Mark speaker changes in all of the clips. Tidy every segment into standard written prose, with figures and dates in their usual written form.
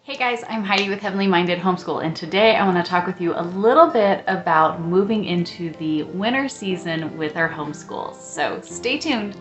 Speaker 1: Hey guys, I'm Heidi with Heavenly Minded Homeschool, and today I want to talk with you a little bit about moving into the winter season with our homeschools. So stay tuned.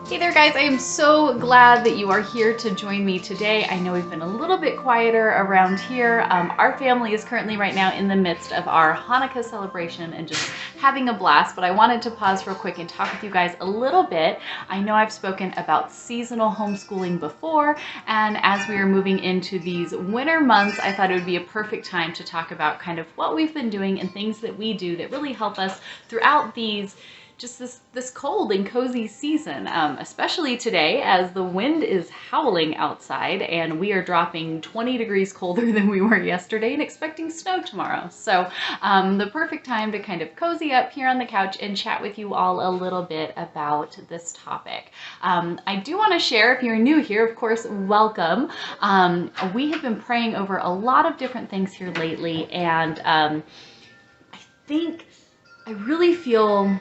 Speaker 1: Hey there guys, I am so glad that you are here to join me today. I know we've been a little bit quieter around here. Our family is currently right now in the midst of our Hanukkah celebration and just having a blast, but I wanted to pause real quick and talk with you guys a little bit. I know I've spoken about seasonal homeschooling before, and as we are moving into these winter months, I thought it would be a perfect time to talk about kind of what we've been doing and things that we do that really help us throughout this cold and cozy season, especially today as the wind is howling outside and we are dropping 20 degrees colder than we were yesterday and expecting snow tomorrow. So the perfect time to kind of cozy up here on the couch and chat with you all a little bit about this topic. I do want to share, if you're new here, of course, welcome. We have been praying over a lot of different things here lately, and I really feel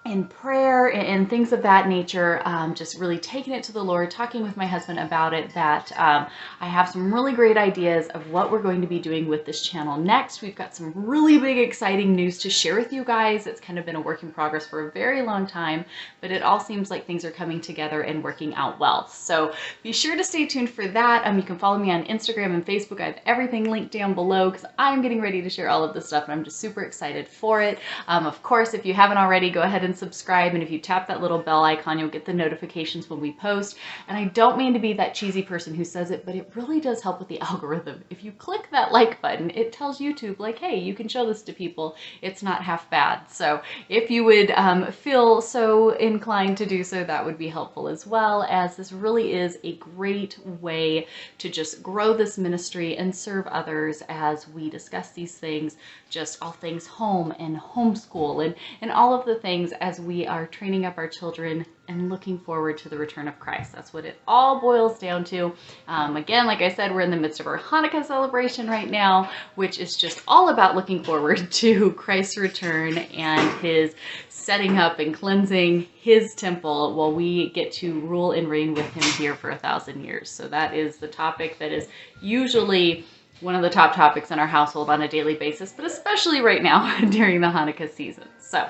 Speaker 1: in prayer and things of that nature, just really taking it to the Lord, talking with my husband about it, that I have some really great ideas of what we're going to be doing with this channel next. We've got some really big, exciting news to share with you guys. It's kind of been a work in progress for a very long time, but it all seems like things are coming together and working out well. So be sure to stay tuned for that. You can follow me on Instagram and Facebook. I have everything linked down below because I'm getting ready to share all of this stuff and I'm just super excited for it. Of course, if you haven't already, go ahead and subscribe, and if you tap that little bell icon, you'll get the notifications when we post. And I don't mean to be that cheesy person who says it, but it really does help with the algorithm. If you click that like button, it tells YouTube like, hey, you can show this to people. It's not half bad. So if you would feel so inclined to do so, that would be helpful, as well as this really is a great way to just grow this ministry and serve others as we discuss these things, just all things home and homeschool and all of the things as we are training up our children and looking forward to the return of Christ. That's what it all boils down to. Again, like I said, we're in the midst of our Hanukkah celebration right now, which is just all about looking forward to Christ's return and his setting up and cleansing his temple while we get to rule and reign with him here for 1,000 years. So that is the topic that is usually one of the top topics in our household on a daily basis, but especially right now during the Hanukkah season. So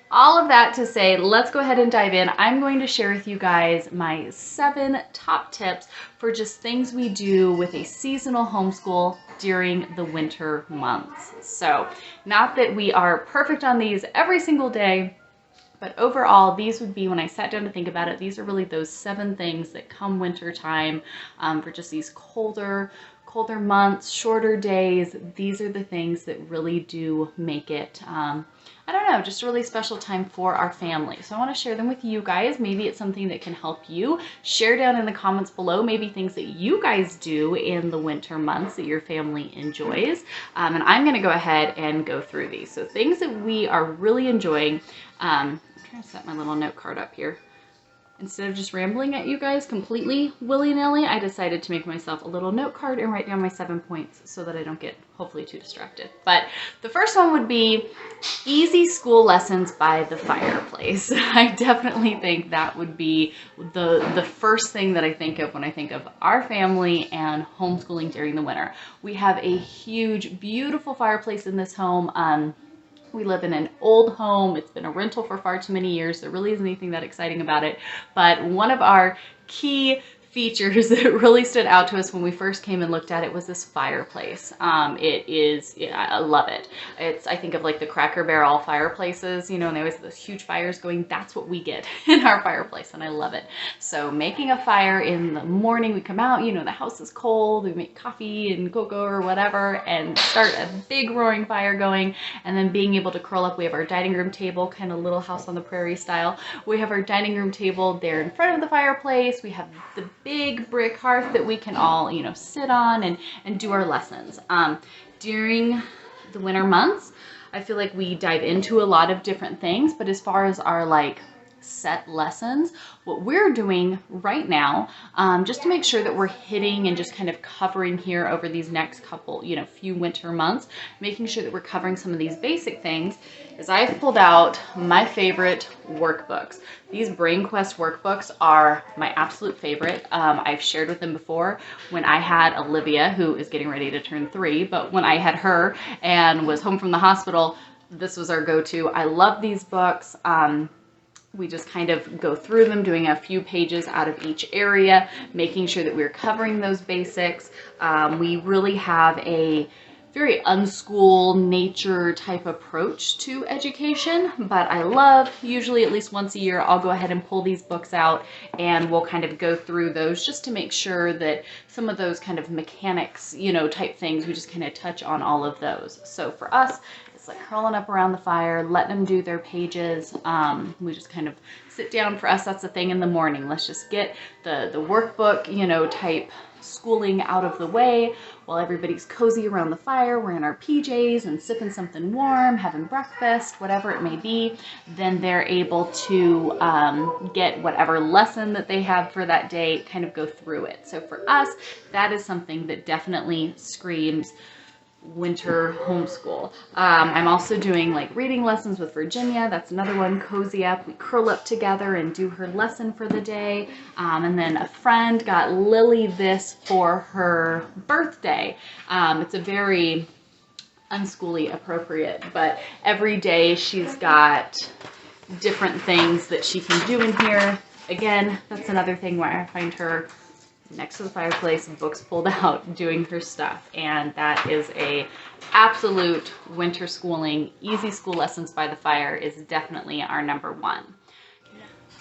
Speaker 1: all of that to say, let's go ahead and dive in. I'm going to share with you guys my 7 top tips for just things we do with a seasonal homeschool during the winter months. So not that we are perfect on these every single day, but overall, these would be, when I sat down to think about it, these are really those 7 things that come winter time, for just these colder months, shorter days. These are the things that really do make it, I don't know, just a really special time for our family. So I want to share them with you guys. Maybe it's something that can help you. Share down in the comments below maybe things that you guys do in the winter months that your family enjoys. And I'm going to go ahead and go through these. So things that we are really enjoying. I'm trying to set my little note card up here. Instead of just rambling at you guys completely willy-nilly, I decided to make myself a little note card and write down my 7 points so that I don't get hopefully too distracted. But the first one would be easy school lessons by the fireplace. I definitely think that would be the first thing that I think of when I think of our family and homeschooling during the winter. We have a huge, beautiful fireplace in this home. We live in an old home. It's been a rental for far too many years. There really isn't anything that exciting about it. But one of our key features that really stood out to us when we first came and looked at it was this fireplace. I love it. I think of like the Cracker Barrel fireplaces, you know, and they always have those huge fires going. That's what we get in our fireplace, and I love it. So making a fire in the morning, we come out, you know, the house is cold, we make coffee and cocoa or whatever and start a big roaring fire going, and then being able to curl up. We have our dining room table, kind of Little House on the Prairie style. We have our dining room table there in front of the fireplace. We have the big brick hearth that we can all, you know, sit on and do our lessons. During the winter months, I feel like we dive into a lot of different things, but as far as our like set lessons. What we're doing right now, just to make sure that we're hitting and just kind of covering here over these next couple, few winter months, making sure that we're covering some of these basic things, is I've pulled out my favorite workbooks. These Brain Quest workbooks are my absolute favorite. I've shared with them before when I had Olivia, who is getting ready to turn 3, but when I had her and was home from the hospital, this was our go-to. I love these books. We just kind of go through them, doing a few pages out of each area, making sure that we're covering those basics. We really have a very unschool nature type approach to education, but I love, usually at least once a year, I'll go ahead and pull these books out and we'll kind of go through those just to make sure that some of those kind of mechanics, type things, we just kind of touch on all of those. So for us, it's like curling up around the fire, letting them do their pages. We just kind of sit down. For us, that's the thing in the morning. Let's just get the workbook, type schooling out of the way while everybody's cozy around the fire. We're in our PJs and sipping something warm, having breakfast, whatever it may be. Then they're able to get whatever lesson that they have for that day, kind of go through it. So for us, that is something that definitely screams winter homeschool. I'm also doing like reading lessons with Virginia. That's another one. Cozy up. We curl up together and do her lesson for the day. And then a friend got Lily this for her birthday. It's a very unschooly appropriate, but every day she's got different things that she can do in here. Again, that's another thing where I find her next to the fireplace, books pulled out, doing her stuff. And that is a absolute winter schooling. Easy school lessons by the fire is definitely our number one.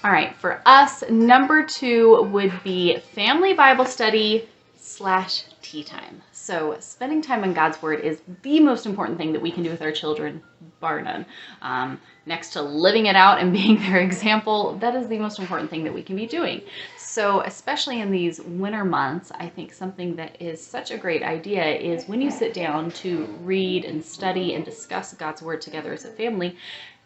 Speaker 1: All right, for us, number 2 would be family Bible study / tea time. So spending time in God's Word is the most important thing that we can do with our children, bar none. Next to living it out and being their example, that is the most important thing that we can be doing. So especially in these winter months, I think something that is such a great idea is when you sit down to read and study and discuss God's Word together as a family,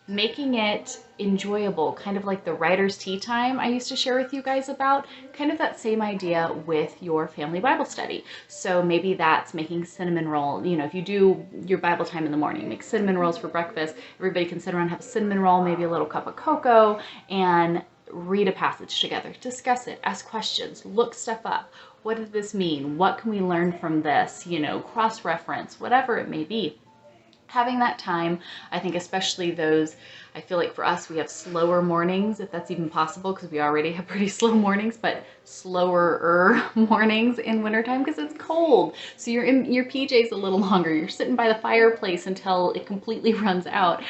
Speaker 1: making it enjoyable, kind of like the writer's tea time I used to share with you guys about, kind of that same idea with your family Bible study. So maybe that's making cinnamon roll. If you do your Bible time in the morning, make cinnamon rolls for breakfast. Everybody can sit around, have a cinnamon roll, maybe a little cup of cocoa, and read a passage together, discuss it, ask questions, look stuff up. What does this mean? What can we learn from this? Cross-reference, whatever it may be. Having that time, I think especially those, I feel like for us, we have slower mornings, if that's even possible, because we already have pretty slow mornings, but slower mornings in wintertime because it's cold. So you're in your PJs a little longer. You're sitting by the fireplace until it completely runs out.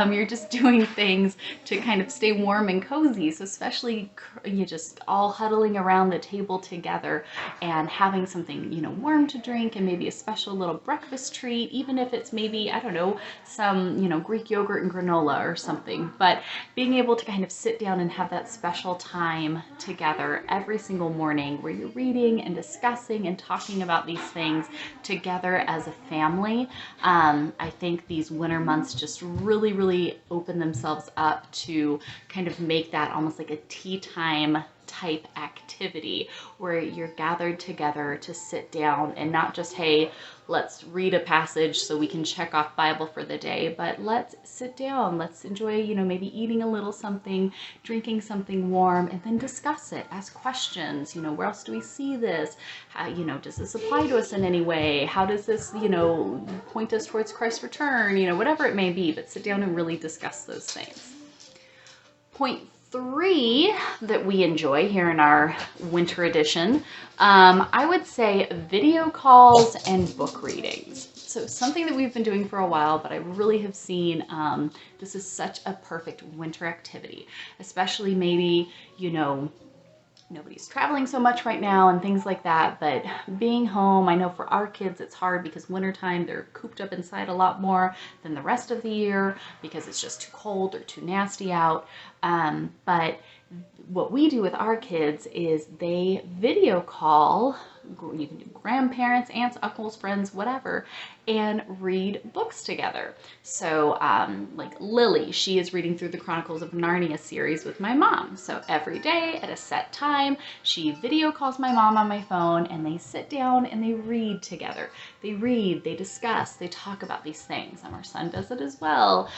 Speaker 1: You're just doing things to kind of stay warm and cozy. So especially you just all huddling around the table together and having something, warm to drink and maybe a special little breakfast treat, even if it's maybe, I don't know, some, Greek yogurt and granola or something. But being able to kind of sit down and have that special time together every single morning where you're reading and discussing and talking about these things together as a family. I think these winter months just really, really open themselves up to kind of make that almost like a tea time type activity where you're gathered together to sit down and not just, hey, let's read a passage so we can check off Bible for the day, but let's sit down, let's enjoy, maybe eating a little something, drinking something warm, and then discuss it, ask questions, where else do we see this? How, does this apply to us in any way? How does this, point us towards Christ's return? Whatever it may be, but sit down and really discuss those things. Point 3 that we enjoy here in our winter edition, I would say video calls and book readings. So something that we've been doing for a while, but I really have seen this is such a perfect winter activity, especially maybe, nobody's traveling so much right now and things like that, but being home, I know for our kids it's hard because wintertime they're cooped up inside a lot more than the rest of the year because it's just too cold or too nasty out. But what we do with our kids is they video call, you can do grandparents, aunts, uncles, friends, whatever, and read books together. So like Lily, she is reading through the Chronicles of Narnia series with my mom. So every day at a set time, she video calls my mom on my phone and they sit down and they read together. They read, they discuss, they talk about these things. And our son does it as well.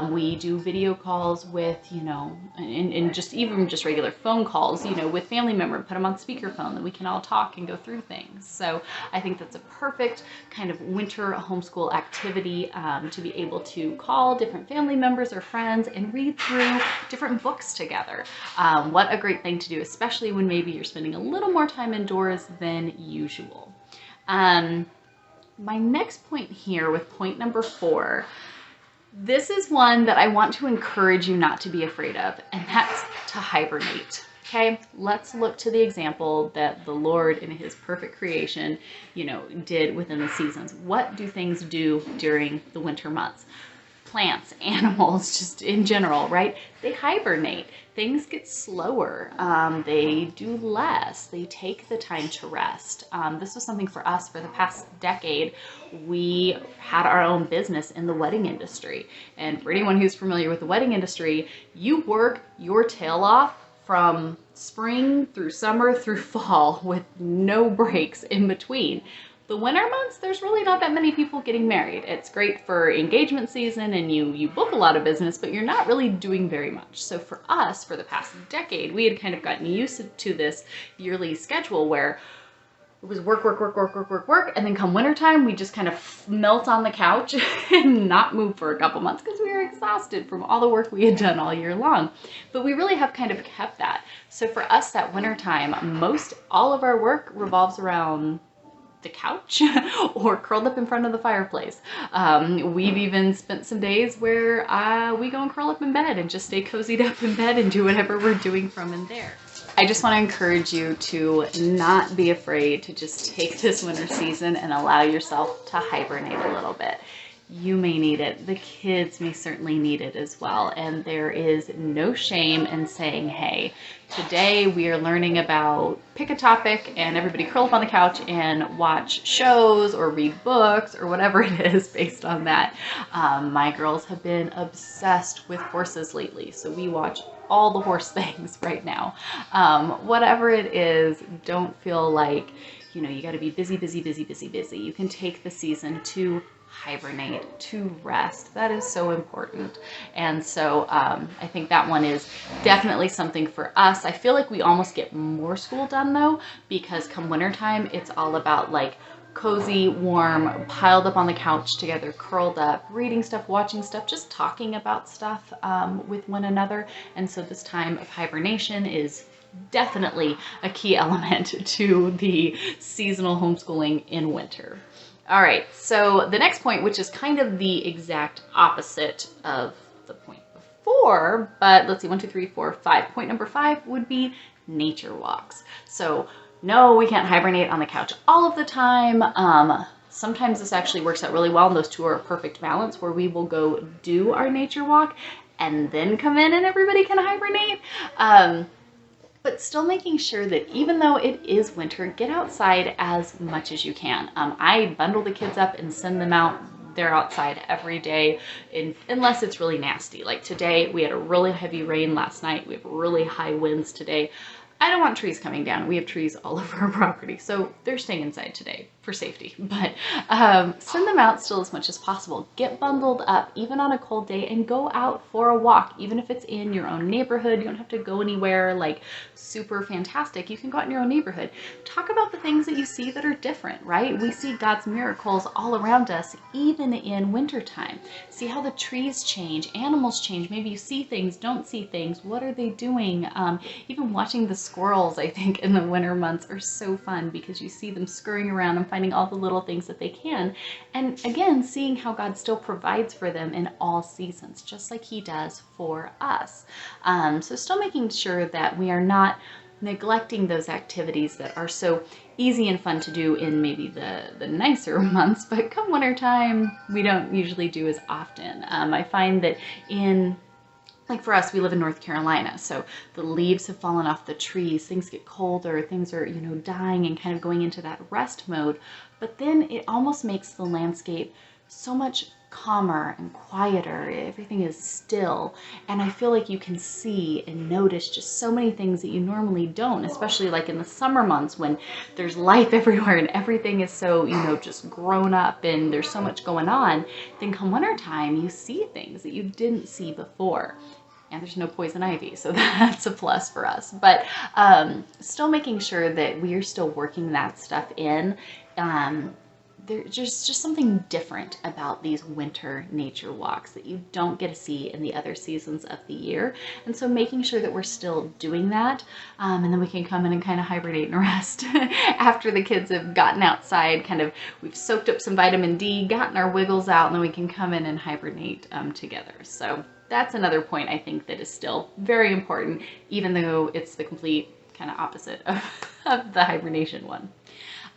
Speaker 1: We do video calls with, you know, and just even just regular phone calls, you know, with family member, put them on speakerphone, that we can all talk and go through things. So I think that's a perfect kind of winter homeschool activity, to be able to call different family members or friends and read through different books together. What a great thing to do, especially when maybe you're spending a little more time indoors than usual. My next point here with point number 4, this is one that I want to encourage you not to be afraid of, and that's to hibernate. Okay, let's look to the example that the Lord in his perfect creation, you know, did within the seasons. What do things do during the winter months? Plants, animals, just in general, right? They hibernate. Things get slower. They do less. They take the time to rest. This was something for us for the past decade. We had our own business in the wedding industry. And for anyone who's familiar with the wedding industry, you work your tail off from spring through summer through fall with no breaks in between. The winter months, there's really not that many people getting married. It's great for engagement season and you book a lot of business, but you're not really doing very much. So for us, for the past decade, we had kind of gotten used to this yearly schedule where it was work, and then come wintertime, we just kind of melt on the couch and not move for a couple months because we were exhausted from all the work we had done all year long. But we really have kind of kept that. So for us, that wintertime, all of our work revolves around the couch or curled up in front of the fireplace. We've even spent some days where we go and curl up in bed and just stay cozied up in bed and do whatever we're doing from in there. I just want to encourage you to not be afraid to just take this winter season and allow yourself to hibernate a little bit. You may need it. The kids may certainly need it as well. And there is no shame in saying, hey, today we are learning about, pick a topic and everybody curl up on the couch and watch shows or read books or whatever it is based on that. My girls have been obsessed with horses lately, so we watch all the horse things right now. Whatever it is, don't feel like, you know, you got to be busy. You can take the season to hibernate, to rest. That is so important. And so I think that one is definitely something for us. I feel like we almost get more school done though, because come wintertime, it's all about like cozy, warm, piled up on the couch together, curled up, reading stuff, watching stuff, just talking about stuff with one another. And so this time of hibernation is definitely a key element to the seasonal homeschooling in winter. All right, so the next point, which is kind of the exact opposite of the point before, but let's see, 1, 2, 3, 4, 5. Point number 5 would be nature walks. So no, we can't hibernate on the couch all of the time. Sometimes this actually works out really well, and those two are a perfect balance where we will go do our nature walk and then come in and everybody can hibernate. But still making sure that even though it is winter, get outside as much as you can. I bundle the kids up and send them out. They're outside every day, unless it's really nasty. Like today, we had a really heavy rain last night. We have really high winds today. I don't want trees coming down. We have trees all over our property, so they're staying inside today for safety. But send them out still as much as possible. Get bundled up, even on a cold day, and go out for a walk. Even if it's in your own neighborhood, you don't have to go anywhere like super fantastic. You can go out in your own neighborhood. Talk about the things that you see that are different, right? We see God's miracles all around us, even in wintertime. See how the trees change, animals change. Maybe you see things, don't see things. What are they doing? Even watching the squirrels, I think, in the winter months are so fun because you see them scurrying around and finding all the little things that they can. And again, seeing how God still provides for them in all seasons, just like he does for us. So still making sure that we are not neglecting those activities that are so easy and fun to do in maybe the nicer months, but come wintertime, we don't usually do as often. I find that in like for us, we live in North Carolina, so the leaves have fallen off the trees, things get colder, things are, dying and kind of going into that rest mode. But then it almost makes the landscape so much calmer and quieter. Everything is still. And I feel like you can see and notice just so many things that you normally don't, especially like in the summer months when there's life everywhere and everything is so, just grown up and there's so much going on. Then come wintertime, you see things that you didn't see before. And there's no poison ivy, so that's a plus for us. But still making sure that we are still working that stuff in. There's just something different about these winter nature walks that you don't get to see in the other seasons of the year. And so making sure that we're still doing that, and then we can come in and kind of hibernate and rest after the kids have gotten outside, we've soaked up some vitamin D, gotten our wiggles out, and then we can come in and hibernate together. So that's another point I think that is still very important, even though it's the complete kind of opposite of the hibernation one.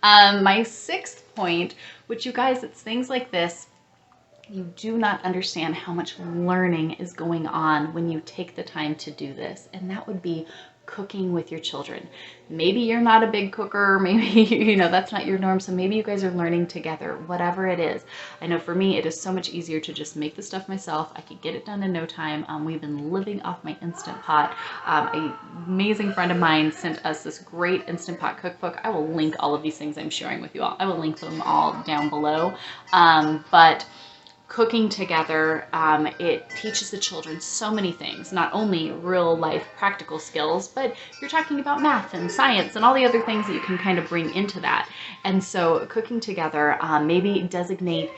Speaker 1: My sixth point, which you guys, it's things like this. You do not understand how much learning is going on when you take the time to do this. And that would be cooking with your children. Maybe you're not a big cooker, maybe, that's not your norm. So maybe you guys are learning together, whatever it is. I know for me, it is so much easier to just make the stuff myself. I could get it done in no time. We've been living off my Instant Pot. An amazing friend of mine sent us this great Instant Pot cookbook. I will link all of these things I'm sharing with you all. I will link them all down below. But cooking together, it teaches the children so many things, not only real life practical skills, but you're talking about math and science and all the other things that you can kind of bring into that. And so cooking together, maybe designate,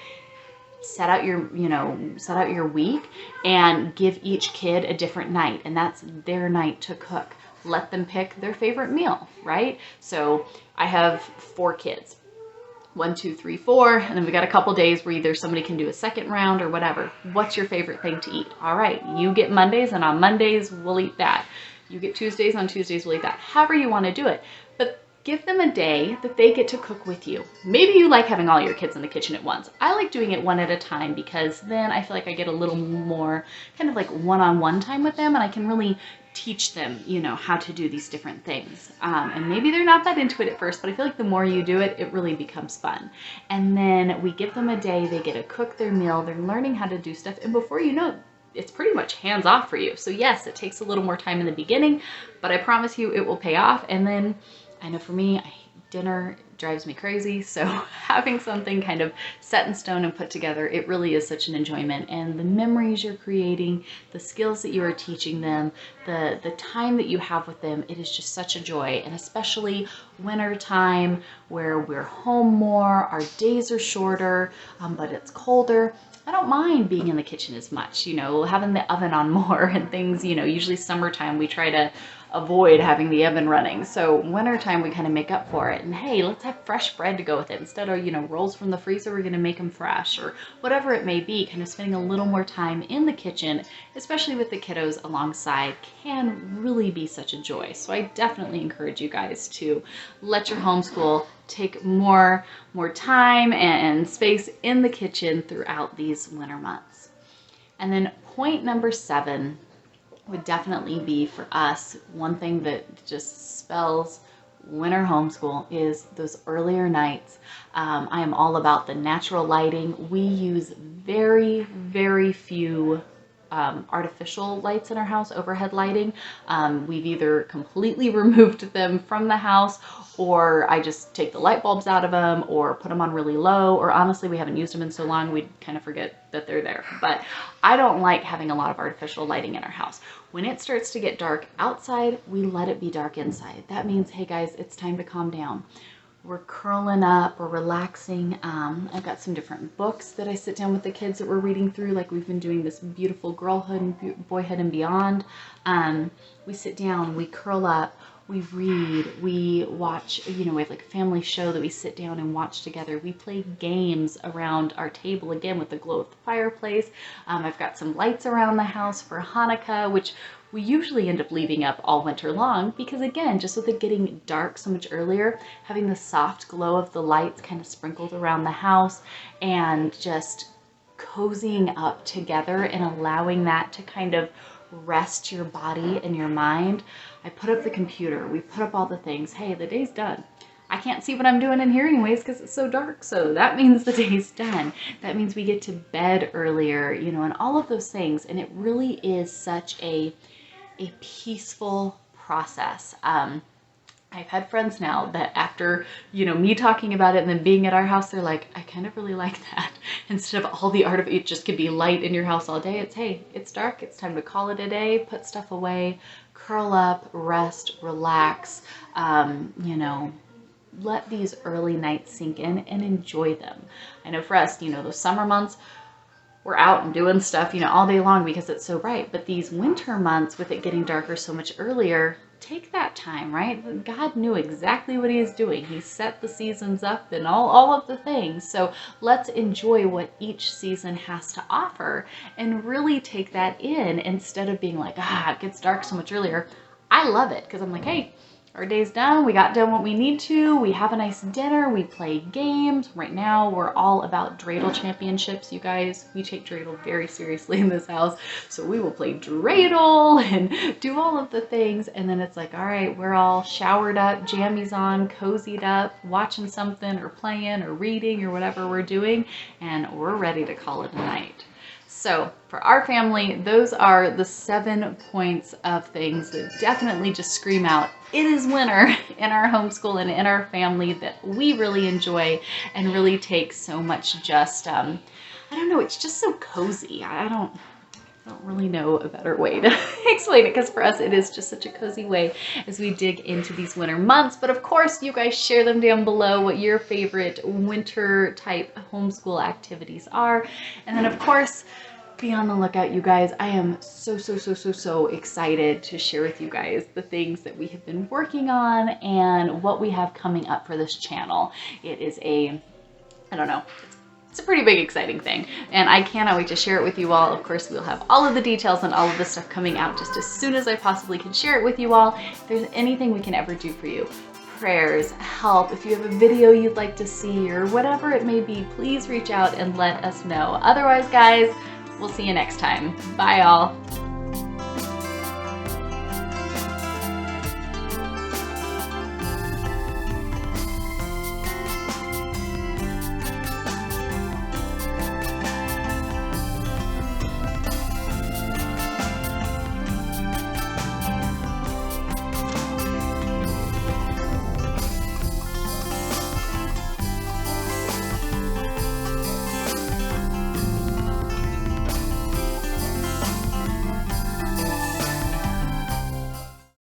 Speaker 1: set out your week and give each kid a different night, and that's their night to cook. Let them pick their favorite meal, right? So I have 4 kids. 1, 2, 3, 4, and then we got a couple days where either somebody can do a second round or whatever. What's your favorite thing to eat? All right, you get Mondays, and on Mondays we'll eat that. You get Tuesdays, on Tuesdays we'll eat that. However you want to do it, but give them a day that they get to cook with you. Maybe you like having all your kids in the kitchen at once. I like doing it one at a time because then I feel like I get a little more kind of like one-on-one time with them, and I can really teach them, how to do these different things. And maybe they're not that into it at first, but I feel like the more you do it, it really becomes fun. And then we give them a day, they get to cook their meal, they're learning how to do stuff, and before you know it, it's pretty much hands off for you. So yes, it takes a little more time in the beginning, but I promise you it will pay off. And then I know for me, dinner drives me crazy, so having something kind of set in stone and put together, it really is such an enjoyment. And the memories you're creating, the skills that you are teaching them, the time that you have with them, it is just such a joy. And especially winter time where we're home more, our days are shorter, but it's colder. I don't mind being in the kitchen as much, having the oven on more and things, usually summertime we try to avoid having the oven running. So wintertime we kind of make up for it. And hey, let's have fresh bread to go with it. Instead of, rolls from the freezer, we're going to make them fresh or whatever it may be. Kind of spending a little more time in the kitchen, especially with the kiddos alongside, can really be such a joy. So I definitely encourage you guys to let your homeschool take more time and space in the kitchen throughout these winter months. And then point number 7 would definitely be for us, one thing that just spells winter homeschool is those earlier nights. I am all about the natural lighting. We use very, very few artificial lights in our house, overhead lighting. We've either completely removed them from the house, or I just take the light bulbs out of them or put them on really low, or honestly, we haven't used them in so long we kind of forget that they're there. But I don't like having a lot of artificial lighting in our house. When it starts to get dark outside, we let it be dark inside. That means, hey guys, it's time to calm down. We're curling up, we're relaxing. I've got some different books that I sit down with the kids that we're reading through, like we've been doing this beautiful Girlhood and Boyhood and Beyond. We sit down, we curl up, we read, we watch, we have like a family show that we sit down and watch together. We play games around our table, again, with the glow of the fireplace. I've got some lights around the house for Hanukkah, which we usually end up leaving up all winter long because, again, just with it getting dark so much earlier, having the soft glow of the lights kind of sprinkled around the house and just cozying up together and allowing that to kind of rest your body and your mind. I put up the computer, we put up all the things. Hey, the day's done. I can't see what I'm doing in here anyways because it's so dark. So that means the day's done. That means we get to bed earlier, you know, and all of those things. And it really is such a peaceful process. I've had friends now that after, you know, me talking about it and then being at our house, they're like, I kind of really like that. Instead of all the art of it just could be light in your house all day. It's, hey, it's dark. It's time to call it a day, put stuff away, curl up, rest, relax, you know, let these early nights sink in and enjoy them. I know for us, you know, those summer months, we're out and doing stuff, you know, all day long because it's so bright. But these winter months, with it getting darker so much earlier, take that time, right? God knew exactly what he is doing. He set the seasons up and all of the things. So let's enjoy what each season has to offer and really take that in instead of being like, it gets dark so much earlier. I love it because I'm like, hey, our day's done. We got done what we need to. We have a nice dinner. We play games. Right now, we're all about dreidel championships, you guys. We take dreidel very seriously in this house. So we will play dreidel and do all of the things. And then it's like, all right, we're all showered up, jammies on, cozied up, watching something or playing or reading or whatever we're doing. And we're ready to call it a night. So for our family, those are the 7 points of things that definitely just scream out, it is winter in our homeschool and in our family that we really enjoy and really take so much just, I don't know, it's just so cozy. I don't really know a better way to explain it because for us it is just such a cozy way as we dig into these winter months. But of course, you guys share them down below what your favorite winter type homeschool activities are. And then of course, be on the lookout, you guys. I am so excited to share with you guys the things that we have been working on and what we have coming up for this channel. It is I don't know, it's a pretty big exciting thing and I cannot wait to share it with you all. Of course, we'll have all of the details and all of the stuff coming out just as soon as I possibly can share it with you all. If there's anything we can ever do for you, prayers, help, if you have a video you'd like to see or whatever it may be, please reach out and let us know. Otherwise, guys, we'll see you next time. Bye, all.